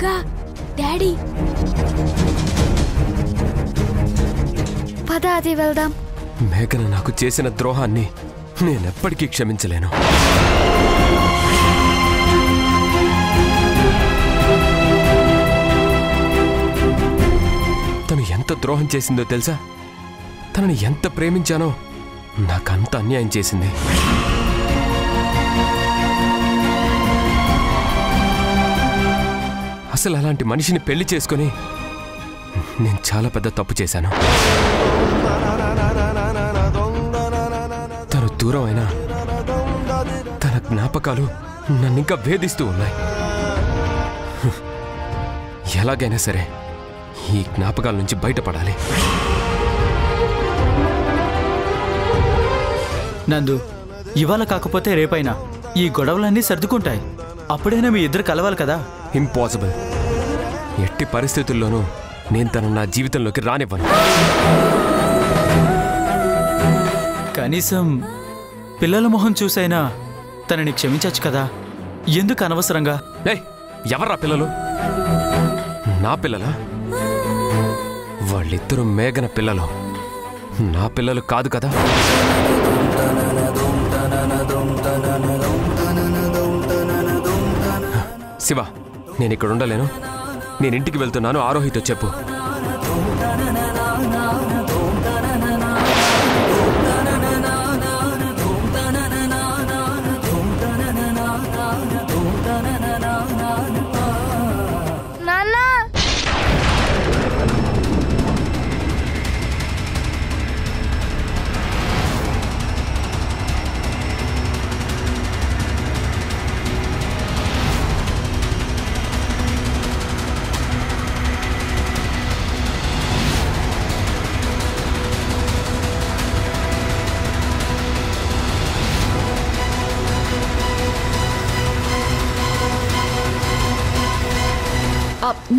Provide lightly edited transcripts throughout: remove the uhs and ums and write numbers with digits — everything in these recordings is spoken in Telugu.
అక్క డాడీ పద అది వెళ్దాం. మేఘన నాకు చేసిన ద్రోహాన్ని నేనెప్పటికీ క్షమించలేను. తను ఎంత ద్రోహం చేసిందో తెలుసా? తనని ఎంత ప్రేమించానో నాకంత అన్యాయం చేసింది. అసలు అలాంటి మనిషిని పెళ్లి చేసుకొని నేను చాలా పెద్ద తప్పు చేశాను. తను దూరం అయినా తన జ్ఞాపకాలు నన్నింకా వేధిస్తూ ఉన్నాయి. ఎలాగైనా సరే ఈ జ్ఞాపకాల నుంచి బయటపడాలి. నందు, ఇవాళ కాకపోతే రేపైనా ఈ గొడవలన్నీ సర్దుకుంటాయి. అప్పుడైనా మీ ఇద్దరు కలవాలి కదా. ఇంపాసిబుల్. ఎట్టి పరిస్థితుల్లోనూ నేను తన నా జీవితంలోకి రానివ్వను. కనీసం పిల్లల మొహం చూసైనా తనని క్షమించచ్చు కదా. ఎందుకు అనవసరంగా? ఎవర్రా పిల్లలు? నా పిల్లలా? వాళ్ళిద్దరూ మేఘన పిల్లలు, నా పిల్లలు కాదు కదా. శివ, నేను ఇక్కడ ఉండలేను. నేను ఇంటికి వెళ్తున్నాను. ఆరోహితో చెప్పు.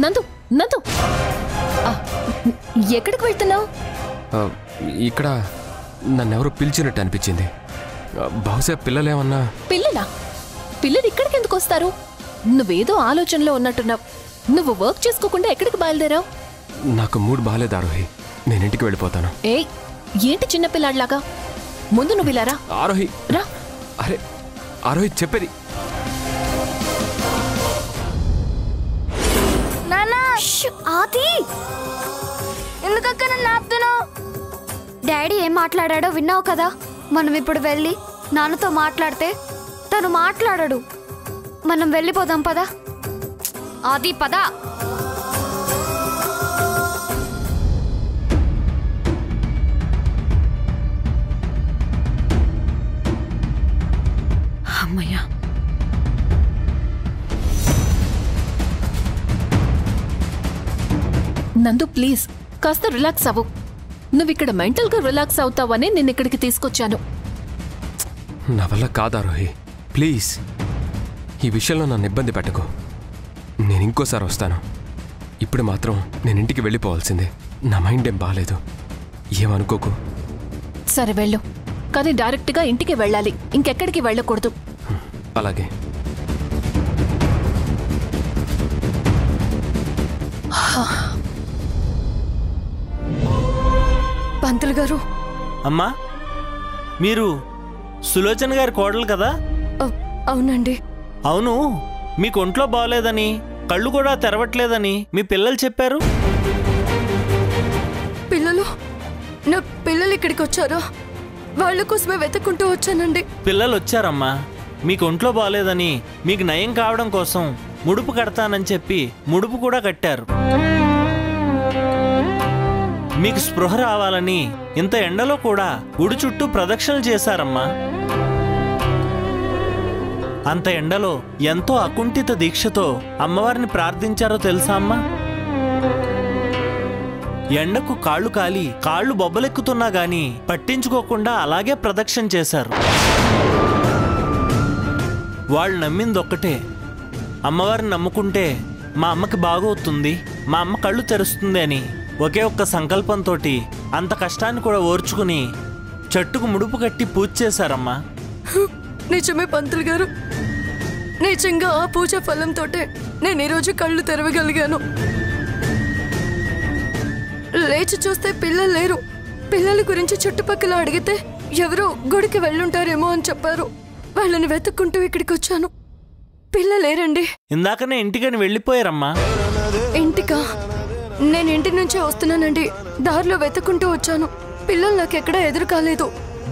నందు, నందు, ఎక్కడికి వెళ్తున్నావు? ఇక్కడ నన్నెవరో పిలిచినట్టు అనిపించింది. బహుశా పిల్లలేమన్నా. పిల్లలా? పిల్లలు ఇక్కడికి ఎందుకు వస్తారు? నువ్వేదో ఆలోచనలో ఉన్నట్టున్నావు. నువ్వు వర్క్ చేసుకోకుండా ఎక్కడికి బయలుదేరావు? నాకు మూడ్ బాగాలేదు ఆరోహి. నేను ఇంటికి వెళ్ళిపోతాను. ఏయ్, ఏంటి చిన్నపిల్లాడిలాగా? ముందు నువ్వు ఇలా రా. ఆరోహి రా. అరే ఆరోహి, చెప్పేది. ఆది, ఎందుకక్క నన్ను ఆపుతున్నావు? డాడీ ఏం మాట్లాడాడో విన్నావు కదా. మనం ఇప్పుడు వెళ్ళి నాన్నతో మాట్లాడితే తను మాట్లాడడు. మనం వెళ్ళిపోదాం పదా. ఆది పదా. అమ్మయ్యా. నందు, ప్లీజ్ కాస్త రిలాక్స్ అవ్వు. నువ్వు ఇక్కడ మెంటల్గా రిలాక్స్ అవుతావని నేను ఇక్కడికి తీసుకొచ్చాను. నా వల్ల కాదు ఆరోహి, ప్లీజ్ ఈ విషయంలో నన్ను ఇబ్బంది పెట్టకు. నేను ఇంకోసారి వస్తాను. ఇప్పుడు మాత్రం నేను ఇంటికి వెళ్ళిపోవాల్సిందే. నా మైండ్ ఏం బాగాలేదు, ఏమనుకోకు. సరే వెళ్ళు, కానీ డైరెక్ట్గా ఇంటికి వెళ్ళాలి, ఇంకెక్కడికి వెళ్ళకూడదు. అలాగే. పంతులు గారు. అమ్మా, మీరు సులోచన గారి కోడలు కదా? అవునండి. అవును, మీకు ఒంట్లో బాగోలేదని, కళ్ళు కూడా తెరవట్లేదని మీ పిల్లలు చెప్పారు. పిల్లలు? నా పిల్లలు ఇక్కడికి వచ్చారా? వాళ్ళ కోసమే వెతుక్కుంటూ వచ్చానండి. పిల్లలు వచ్చారమ్మా. మీకు ఒంట్లో బాగోలేదని, మీకు నయం కావడం కోసం ముడుపు కడతానని చెప్పి ముడుపు కూడా కట్టారు. మీకు స్పృహ రావాలని ఇంత ఎండలో కూడా గుడి చుట్టూ ప్రదక్షిణలు చేశారమ్మా. అంత ఎండలో ఎంతో అకుంఠిత దీక్షతో అమ్మవారిని ప్రార్థించారో తెలుసా అమ్మా? ఎండకు కాళ్ళు కాలి కాళ్ళు బొబ్బలెక్కుతున్నా గాని పట్టించుకోకుండా అలాగే ప్రదక్షిణ చేశారు. వాళ్ళు నమ్మిందొక్కటే, అమ్మవారిని నమ్ముకుంటే మా అమ్మకి బాగవుతుంది, మా అమ్మ కళ్ళు తెరుస్తుంది అని ఒకే ఒక్క సంకల్పంతో అంత కష్టాన్ని కూడా ఓర్చుకుని చెట్టుకు ముడుపు కట్టి పూజ చేశారమ్మా. నిజమే పంతులు గారు, నిజంగా ఆ పూజ ఫలంతోటే నేను ఈరోజు కళ్ళు తెరవగలిగాను. లేచి చూస్తే పిల్లలు లేరు. పిల్లల గురించి చుట్టుపక్కల అడిగితే ఎవరో గుడికి వెళ్ళుంటారేమో అని చెప్పారు. వాళ్ళని వెతుక్కుంటూ ఇక్కడికి వచ్చాను. పిల్లలు లేరండి. ఇందాకనే ఇంటికని వెళ్ళిపోయారమ్మా. ఇంటికా? నేను ఇంటి నుంచే వస్తున్నానండి. దారిలో వెతుక్కుంటూ వచ్చాను. పిల్లలు నాకెక్కడా ఎదురు కాలేదు.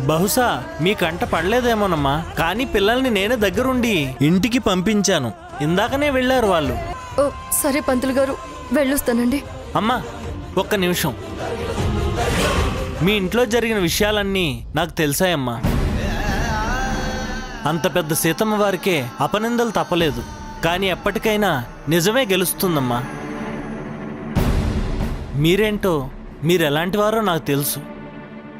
బహుశా మీ కంట పడలేదేమోనమ్మా, కానీ పిల్లల్ని నేనే దగ్గరుండి ఇంటికి పంపించాను. ఇందాకనే వెళ్ళారు వాళ్ళు. ఓ సరే పంతులు గారు, వెళ్ళొస్తానండి. అమ్మా ఒక్క నిమిషం. మీ ఇంట్లో జరిగిన విషయాలన్నీ నాకు తెలిసాయమ్మా. అంత పెద్ద సీతమ్మ వారికే అపనిందలు తప్పలేదు. కానీ ఎప్పటికైనా నిజమే గెలుస్తుందమ్మా. మీరేంటో, మీరెలాంటివారో నాకు తెలుసు.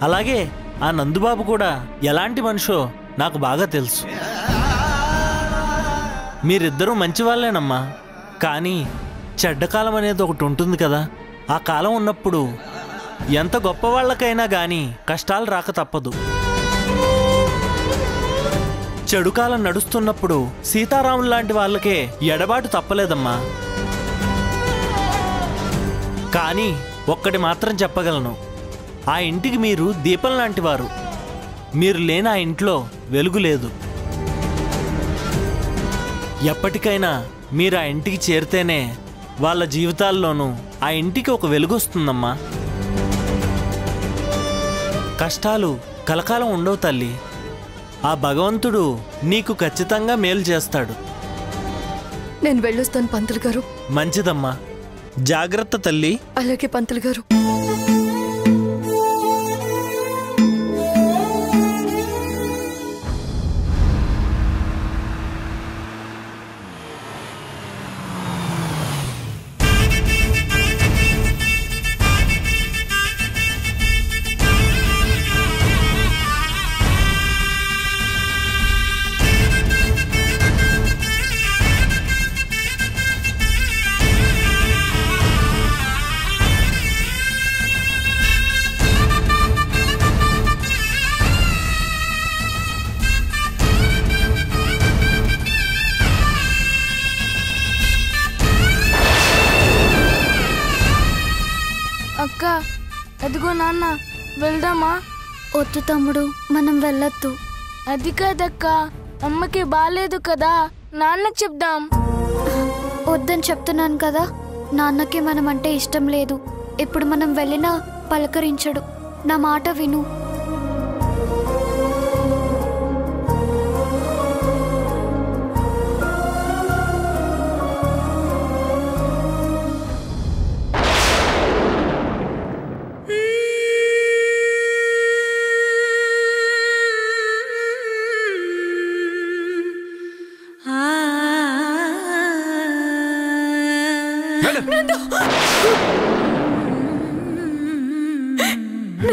అలాగే ఆ నందుబాబు కూడా ఎలాంటి మనిషో నాకు బాగా తెలుసు. మీరిద్దరూ మంచివాళ్ళేనమ్మా. కానీ చెడ్డకాలం అనేది ఒకటి ఉంటుంది కదా. ఆ కాలం ఉన్నప్పుడు ఎంత గొప్పవాళ్ళకైనా కానీ కష్టాలు రాక తప్పదు. చెడు కాలం నడుస్తున్నప్పుడు సీతారాములు లాంటి వాళ్ళకే ఎడబాటు తప్పలేదమ్మా. కానీ ఒక్కటి మాత్రం చెప్పగలను, ఆ ఇంటికి మీరు దీపం లాంటివారు. మీరు లేని ఆ ఇంట్లో వెలుగు లేదు. ఎప్పటికైనా మీరు ఆ ఇంటికి చేరితేనే వాళ్ళ జీవితాల్లోనూ ఆ ఇంటికి ఒక వెలుగు వస్తుందమ్మా. కష్టాలు కలకాలం ఉండవు తల్లి. ఆ భగవంతుడు నీకు ఖచ్చితంగా మేలు చేస్తాడు. నేను వెళ్ళొస్తాను పంతులు గారు. మంచిదమ్మా, జాగ్రత్త తల్లి. అలాగే పంతులు గారు. అక్క, అదిగో నాన్న, వెళ్దామా? వద్దు తమ్ముడు, మనం వెళ్ళొద్దు. అది కాదక్క, అమ్మకి బాలేదు కదా, నాన్నకి చెప్దాం. వద్దని చెప్తున్నాను కదా. నాన్నకి మనం అంటే ఇష్టం లేదు. ఇప్పుడు మనం వెళ్ళినా పలకరించడు. నా మాట విను.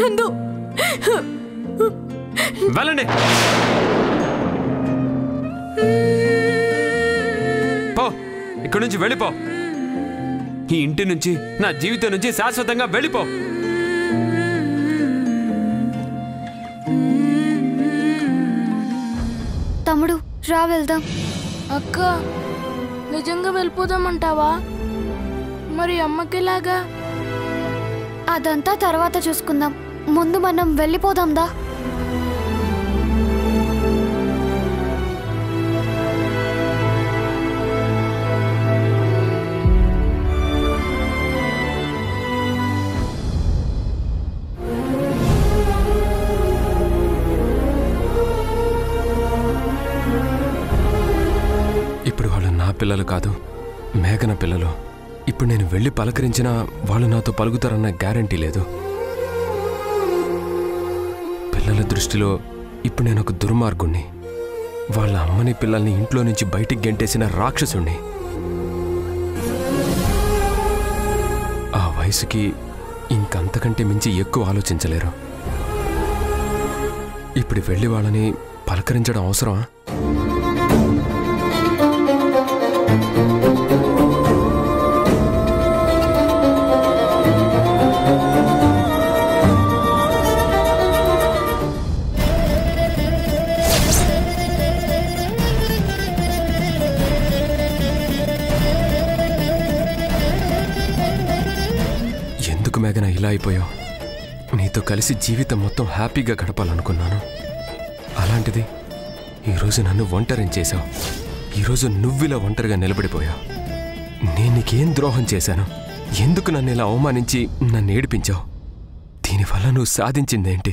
నందు, వెళ్ళండి. పో, ఇక్కడి నుంచి వెళ్ళిపో. ఈ ఇంటి నుంచి, నా జీవితం నుంచి శాశ్వతంగా వెళ్ళిపో. తమ్ముడు రా, వెళ్దాం. అక్క, నిజంగా వెళ్ళిపోదామంటావా? మరి అమ్మకిలాగా? అదంతా తర్వాత చూసుకుందాం. ముందు మనం వెళ్ళిపోదాందా? ఇప్పుడు వాళ్ళు నా పిల్లలు కాదు, మేఘన పిల్లలు. ఇప్పుడు నేను వెళ్ళి పలకరించినా వాళ్ళు నాతో పలుకుతారన్న గ్యారంటీ లేదు. పిల్లల దృష్టిలో ఇప్పుడు నేను ఒక దుర్మార్గుణ్ణి. వాళ్ళ అమ్మని పిల్లల్ని ఇంట్లో నుంచి బయటికి గెంటేసిన రాక్షసుణ్ణి. ఆ వయసుకి ఇంకంతకంటే మించి ఎక్కువ ఆలోచించలేరు. ఇప్పుడు వెళ్ళి వాళ్ళని పలకరించడం అవసరమా? మేఘన ఇలా అయిపోయావు? నీతో కలిసి జీవితం మొత్తం హ్యాపీగా గడపాలనుకున్నాను. అలాంటిది ఈరోజు నన్ను ఒంటరిని చేశావు. ఈరోజు నువ్విలా ఒంటరిగా నిలబడిపోయావు. నేను నీకేం ద్రోహం చేశాను? ఎందుకు నన్ను ఇలా అవమానించి నన్ను ఏడిపించావు? దీనివల్ల నువ్వు సాధించిందేంటి?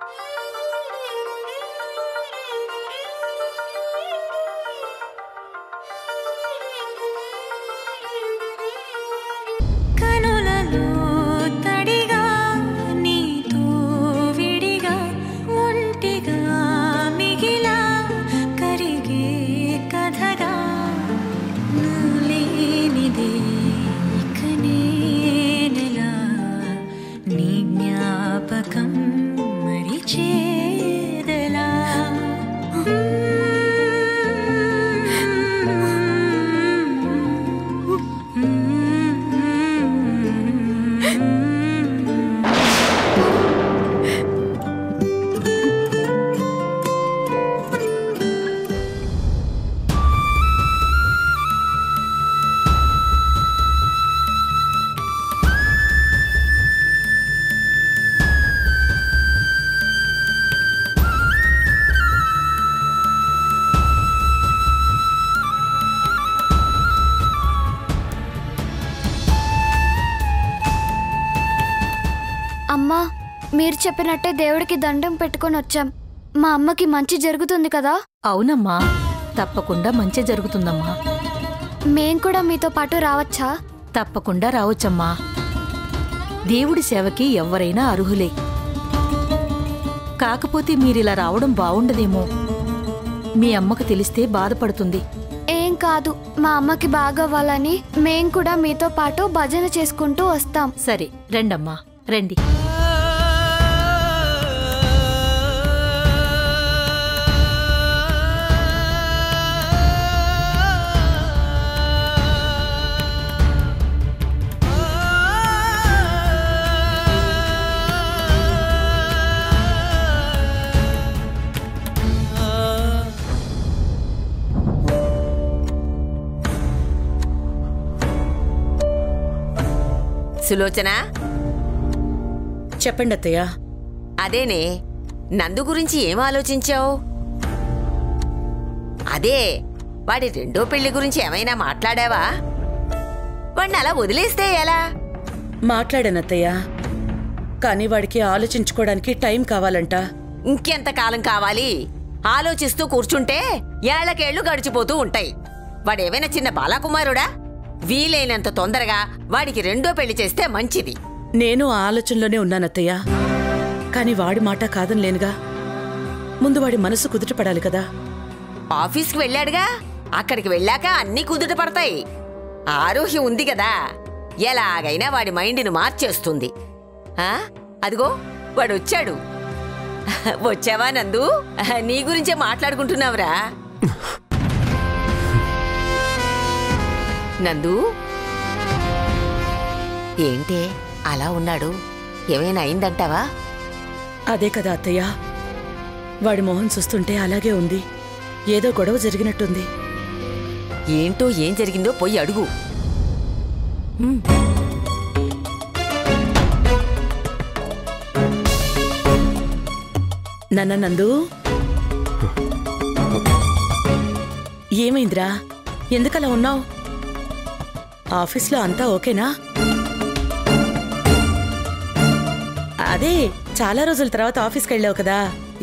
అమ్మా, మీరు చెప్పినట్టే దేవుడికి దండం పెట్టుకొని వచ్చాం. మా అమ్మకి మంచి జరుగుతుంది కదా? అవునమ్మా, తప్పకుండా మంచి జరుగుతుందమ్మా. మేం కూడా మీతో పాటు రావచ్చా? తప్పకుండా రావచ్చమ్మా. దేవుడి సేవకి ఎవరైనా అర్హులే. కాకపోతే మీరిలా రావడం బావుండదేమో. మీ అమ్మకు తెలిస్తే బాధపడుతుంది. ఏం కాదు, మా అమ్మకి బాగవ్వాలని మేం కూడా మీతో పాటు భజన చేసుకుంటూ వస్తాం. సరే రండమ్మా, రండి. సులోచన, చెప్పండి అత్తయ్య. అదేనే, నందు గురించి ఏం ఆలోచించావు? అదే, వాడి రెండో పెళ్లి గురించి ఏమైనా మాట్లాడావా? వాడిని అలా వదిలేస్తే ఎలా? మాట్లాడానత్తయ్య, కానీ వాడికి ఆలోచించుకోవడానికి టైం కావాలంట. ఇంకెంతకాలం కావాలి? ఆలోచిస్తూ కూర్చుంటే ఏళ్లకేళ్లు గడిచిపోతూ ఉంటాయి. వాడేమైనా చిన్న బాలకుమారుడా? వీలైనంత తొందరగా వాడికి రెండో పెళ్లి చేస్తే మంచిది. నేను ఆ ఆలోచనలోనే ఉన్నానత్తయ్య, కానీ వాడి మాట కాదనిలేనుగా. ముందు వాడి మనసు కుదుట పడాలి కదా. ఆఫీస్కి వెళ్ళాడుగా, అక్కడికి వెళ్ళాక అన్నీ కుదుట పడతాయి. ఆరోహ్యం ఉంది కదా, ఎలాగైనా వాడి మైండ్ని మార్చేస్తుంది. అదిగో వాడు వచ్చాడు. వచ్చావా నందు? నీ గురించే మాట్లాడుకుంటున్నావురా. నందు, ఏంటే అలా ఉన్నాడు? ఏమైనా అయిందంటావా? అదే కదా అత్తయ్య, వాడి మొహం చూస్తుంటే అలాగే ఉంది. ఏదో గొడవ జరిగినట్టుంది. ఏంటో ఏం జరిగిందో పోయి అడుగు. నందు, ఏమైందిరా? ఎందుకలా ఉన్నావు? ఆఫీస్లో అంతా ఓకేనా? అదే, చాలా రోజుల తర్వాత ఆఫీస్కి వెళ్ళావు కదా,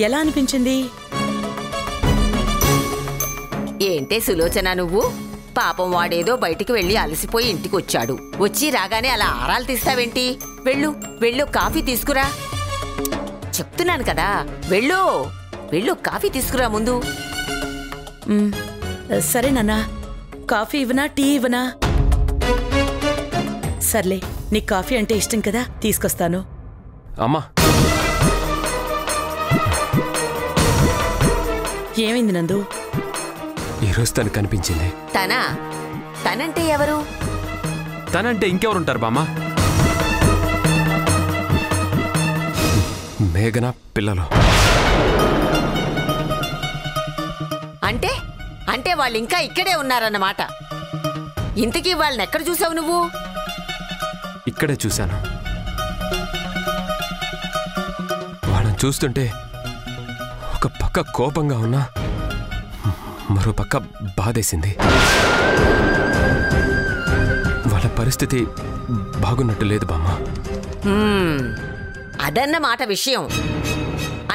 ఎలా అనిపించింది? ఏంటే సులోచన, నువ్వు పాపం వాడేదో బయటికి వెళ్ళి అలసిపోయి ఇంటికొచ్చాడు. వచ్చి రాగానే అలా ఆరాలు తీస్తావేంటి? వెళ్ళు వెళ్ళు, కాఫీ తీసుకురా. చెప్తున్నాను కదా, వెళ్ళు వెళ్ళు, కాఫీ తీసుకురా ముందు. సరే నాన్నా, కాఫీ ఇవ్వనా, టీ ఇవ్వనా? సర్లే, నీకు కాఫీ అంటే ఇష్టం కదా, తీసుకొస్తాను. అమ్మా, ఏమైంది నందు? ఈరోజు తను కనిపించింది. తనంటే ఎవరు? తనంటే ఇంకెవరుంటారు బామ్మ? మేఘన పిల్లలు. అంటే అంటే వాళ్ళు ఇంకా ఇక్కడే ఉన్నారన్నమాట. ఇంతకీ వాళ్ళని ఎక్కడ చూసావు నువ్వు? ఇక్కడే చూశాను. చూస్తుంటే ఒక పక్క కోపంగా ఉన్నా మరో పక్క బాధేసింది. వాళ్ళ పరిస్థితి బాగున్నట్టు లేదు బామ్మ. అదన్నమాట విషయం.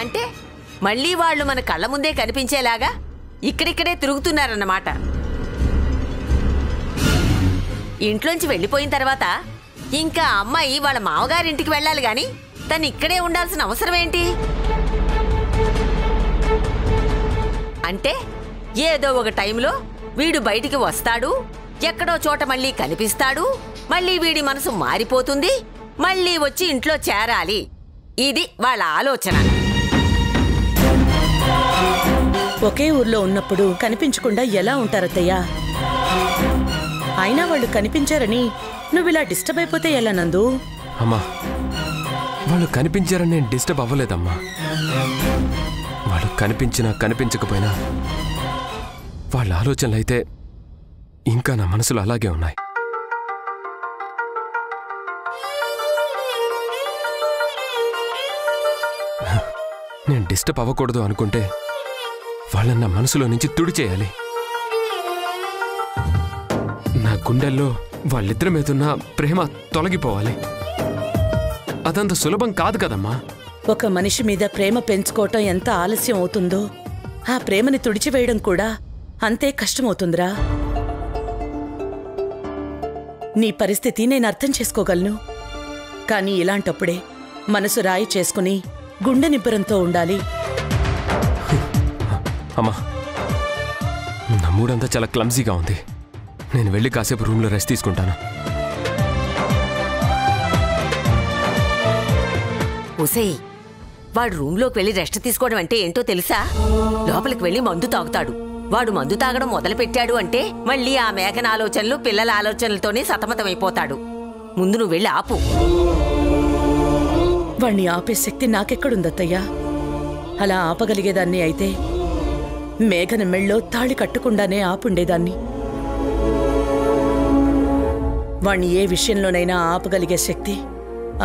అంటే మళ్ళీ వాళ్ళు మన కళ్ళ ముందే కనిపించేలాగా ఇక్కడిక్కడే తిరుగుతున్నారన్నమాట. ఇంట్లోంచి వెళ్ళిపోయిన తర్వాత ఇంకా అమ్మాయి వాళ్ళ మామగారింటికి వెళ్ళాలి గాని తను ఇక్కడే ఉండాల్సిన అవసరం ఏంటి? అంటే ఏదో ఒక టైంలో వీడు బయటికి వస్తాడు, ఎక్కడో చోట మళ్ళీ కనిపిస్తాడు, మళ్ళీ వీడి మనసు మారిపోతుంది, మళ్ళీ వచ్చి ఇంట్లో చేరాలి. ఇది వాళ్ళ ఆలోచన. ఒకే ఊర్లో ఉన్నప్పుడు కనిపించకుండా ఎలా ఉంటారత్తయ్యా? అయినా వాళ్ళు కనిపించారని నువ్విలా డిస్టర్బ్ అయిపోతే ఎలా నందు? అమ్మా, వాళ్ళు కనిపించారని నేను డిస్టర్బ్ అవ్వలేదమ్మా. వాళ్ళు కనిపించినా కనిపించకపోయినా వాళ్ళ ఆలోచనలు అయితే ఇంకా నా మనసులో అలాగే ఉన్నాయి. నేను డిస్టర్బ్ అవ్వకూడదు అనుకుంటే వాళ్ళని నా మనసులో నుంచి తుడిచేయాలి. నా గుండెల్లో వాళ్ళిద్దరి మీదున్న ప్రేమ తొలగిపోవాలి. అదంత సులభం కాదు కదమ్మా. ఒక మనిషి మీద ప్రేమ పెంచుకోవటం ఎంత ఆలస్యం అవుతుందో ఆ ప్రేమని తుడిచివేయడం కూడా అంతే కష్టమవుతుందిరా. నీ పరిస్థితి నేను అర్థం చేసుకోగలను. కానీ ఇలాంటప్పుడే మనసు రాయి చేసుకుని గుండె నిబ్బరంతో ఉండాలి. అమ్మా, నా మూడంతా చాలా క్లమ్జీగా ఉంది. నేను వెళ్ళి కాసేపు రూమ్లో రెస్ట్ తీసుకుంటాను. ఉసేయ్, వాడు రూమ్లోకి వెళ్ళి రెస్ట్ తీసుకోవడం అంటే ఏంటో తెలుసా? లోపలికి వెళ్ళి మందు తాగుతాడు. వాడు మందు తాగడం మొదలుపెట్టాడు అంటే మళ్ళీ ఆ మేఘన ఆలోచనలు, పిల్లల ఆలోచనలతోనే సతమతమైపోతాడు. ముందు నువ్వు వెళ్ళి ఆపు. వాణ్ణి ఆపే శక్తి నాకెక్కడుందత్తయ్యా? అలా ఆపగలిగేదాన్ని అయితే మేఘన మెళ్ళో తాళి కట్టకుండానే ఆపుండేదాన్ని. వాణ్ణి ఏ విషయంలోనైనా ఆపగలిగే శక్తి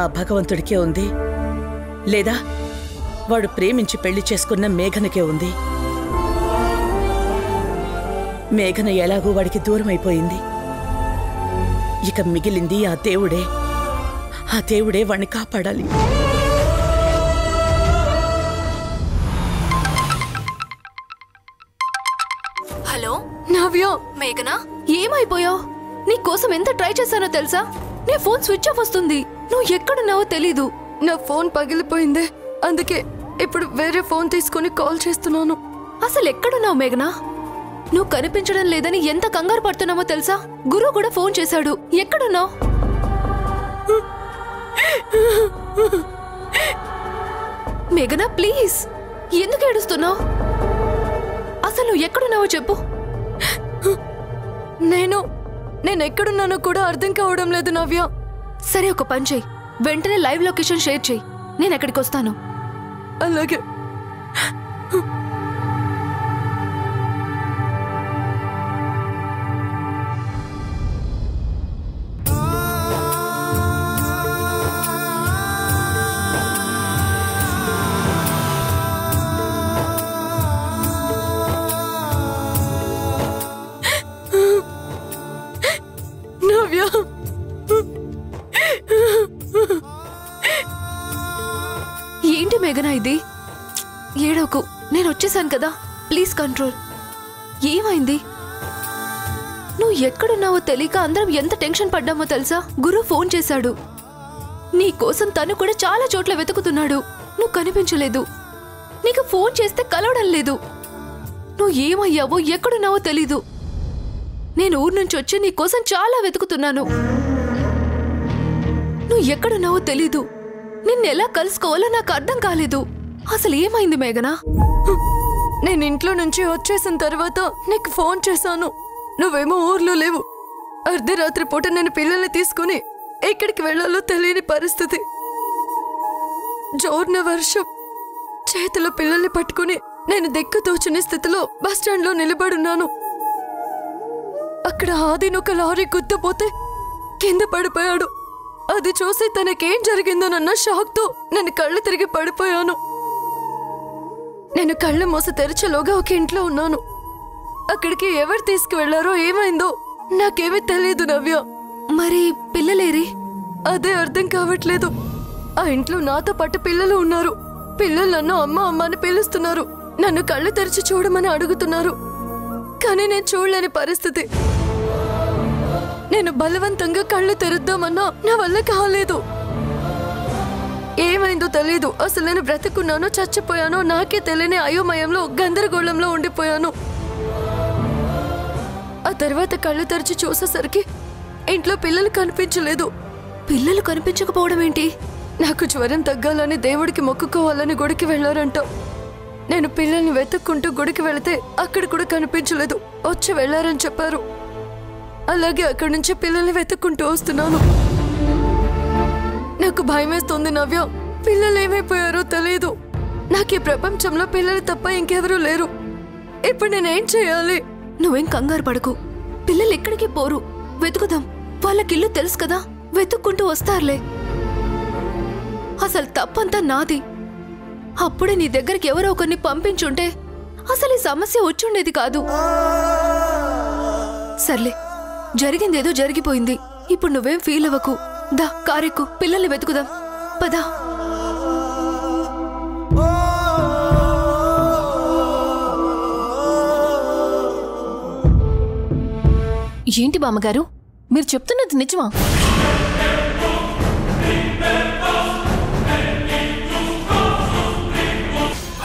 ఆ భగవంతుడికే ఉంది, లేదా వాడు ప్రేమించి పెళ్లి చేసుకున్న మేఘనకే ఉంది. మేఘన ఎలాగూ వాడికి దూరమైపోయింది. ఇక మిగిలింది ఆ దేవుడే. ఆ దేవుడే వాణ్ణి కాపాడాలి. హలో నవ్య, మేఘనా, ఏమైపోయావు? నీకోసం ఎంత ట్రై చేశానో తెలుసా? నీ ఫోన్ స్విచ్ ఆఫ్ వస్తుంది. నువ్వు ఎక్కడున్నావో తెలీదు. నా ఫోన్ పగిలిపోయింది, అందుకే ఇప్పుడు వేరే ఫోన్ తీసుకుని కాల్ చేస్తున్నాను. అసలు ఎక్కడున్నావు మేఘనా? నువ్వు కనిపించడం లేదని ఎంత కంగారు పడుతున్నావో తెలుసా? గురు కూడా ఫోన్ చేశాడు. ఎక్కడున్నావు? మేఘనా ప్లీజ్, ఎందుకు ఏడుస్తున్నావు? అసలు నువ్వు ఎక్కడున్నావో చెప్పు. నేను ఎక్కడున్నానో కూడా అర్థం కావడం లేదు నవ్య. సరే, ఒక పని చెయ్యి, వెంటనే లైవ్ లొకేషన్ షేర్ చెయ్యి. నేను ఎక్కడికి వస్తాను. అలాగే. ఏంటి మేఘనా ఇది? ఏడోకు, నేను వచ్చేసాను కదా, ప్లీజ్ కంట్రోల్. ఏమైంది? నువ్వు ఎక్కడున్నావో తెలియక అందరం ఎంత టెన్షన్ పడ్డామో తెలుసా? గురు ఫోన్ చేశాడు. నీ కోసం తను కూడా చాలా చోట్ల వెతుకుతున్నాడు. నువ్వు కనిపించలేదు. నీకు ఫోన్ చేస్తే కలవడం లేదు. నువ్వు ఏమయ్యావో ఎక్కడున్నావో తెలీదు. నేను ఊరు నుంచి వచ్చి నీ కోసం చాలా వెతుకుతున్నాను. నువ్వు ఎక్కడున్నావో తెలీదు. నిన్నెలా కలుసుకోవాలో నాకు అర్థం కాలేదు. అసలు ఏమైంది మేఘనా? నేను ఇంట్లో నుంచి వచ్చేసిన తర్వాత నీకు ఫోన్ చేశాను. నువ్వేమో ఊర్లో లేవు. అర్ధరాత్రి పూట నేను పిల్లల్ని తీసుకుని ఎక్కడికి వెళ్లాలో తెలియని పరిస్థితి. జోర్న వర్షం. చేతిలో పిల్లల్ని పట్టుకుని నేను దిక్కుతోచని స్థితిలో బస్టాండ్లో నిలబడున్నాను. అక్కడ ఆదిని ఒక లారీ గుద్దుపోతే కింద పడిపోయాడు. అది చూసి తనకేం జరిగిందోనన్న షాక్తో నేను కళ్ళు తిరిగి పడిపోయాను. నేను కళ్ళు మూసి తెరిచేలోగా ఒక ఇంట్లో ఉన్నాను. అక్కడికి ఎవరు తీసుకువెళ్లారో ఏమైందో నాకేమీ తెలియదు నవ్య. మరి పిల్లలేరి? అదే అర్థం కావట్లేదు. ఆ ఇంట్లో నాతో పాటు పిల్లలు ఉన్నారు. పిల్లలు నన్ను అమ్మ అమ్మ అని పిలుస్తున్నారు. నన్ను కళ్ళు తెరిచి చూడమని అడుగుతున్నారు. కానీ నేను చూడలేని పరిస్థితి. నేను బలవంతంగా కళ్ళు తెరుద్దామన్నా నా వల్ల కాలేదు. ఏమైందో తెలీదు. అసలు నేను బ్రతుకున్నానో చచ్చిపోయానో నాకే తెలియని అయోమయంలో గందరగోళంలో ఉండిపోయాను. ఆ తర్వాత కళ్ళు తెరిచి చూసేసరికి ఇంట్లో పిల్లలు కనిపించలేదు. పిల్లలు కనిపించకపోవడం ఏంటి? నాకు జ్వరం తగ్గాలని దేవుడికి మొక్కుకోవాలని గుడికి వెళ్లారంట. నేను పిల్లల్ని వెతుక్కుంటూ గుడికి వెళితే అక్కడ కూడా కనిపించలేదు. వచ్చి వెళ్లారని చెప్పారు. అలాగే అక్కడి నుంచి పిల్లల్ని వెతుక్కుంటూ వస్తున్నాను. నాకు భయమేస్తుంది నవ్య. పిల్లలు ఏమైపోయారో తెలియదు. నాకు ఈ ప్రపంచంలో పిల్లలు తప్ప ఇంకెవరూ లేరు. ఇప్పుడు నేనేం చేయాలి? నువ్వేం కంగారు పడకు. పిల్లలు ఎక్కడికి పోరు. వెతుకుదాం. వాళ్ళకిల్లు తెలుసు కదా, వెతుక్కుంటూ వస్తారులే. అసలు తప్పంతా నాది. అప్పుడే నీ దగ్గరికి ఎవరో ఒకరిని పంపించుంటే అసలు ఈ సమస్య వచ్చుండేది కాదు. సర్లే, జరిగిందేదో జరిగిపోయింది. ఇప్పుడు నువ్వేం ఫీల్ అవ్వకు. దా కారెక్కు, పిల్లల్ని వెతుకుదాం. పదా. ఏంటి బామ్మగారు, మీరు చెప్తున్నది నిజమా?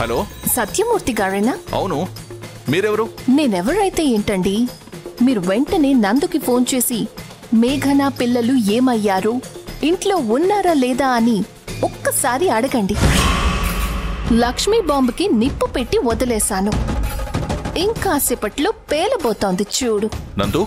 హలో, సత్యమూర్తి గారేనా? అవును, మీరెవరు? నేనెవరైతే ఏంటండి, మీరు వెంటనే నందుకి ఫోన్ చేసి మేఘన పిల్లలు ఏమయ్యారు, ఇంట్లో ఉన్నారా లేదా అని ఒక్కసారి అడగండి. లక్ష్మీ బాంబుకి నిప్పు పెట్టి వదిలేశాను. ఇంకాసేపట్లో పేలబోతోంది చూడు. నందు,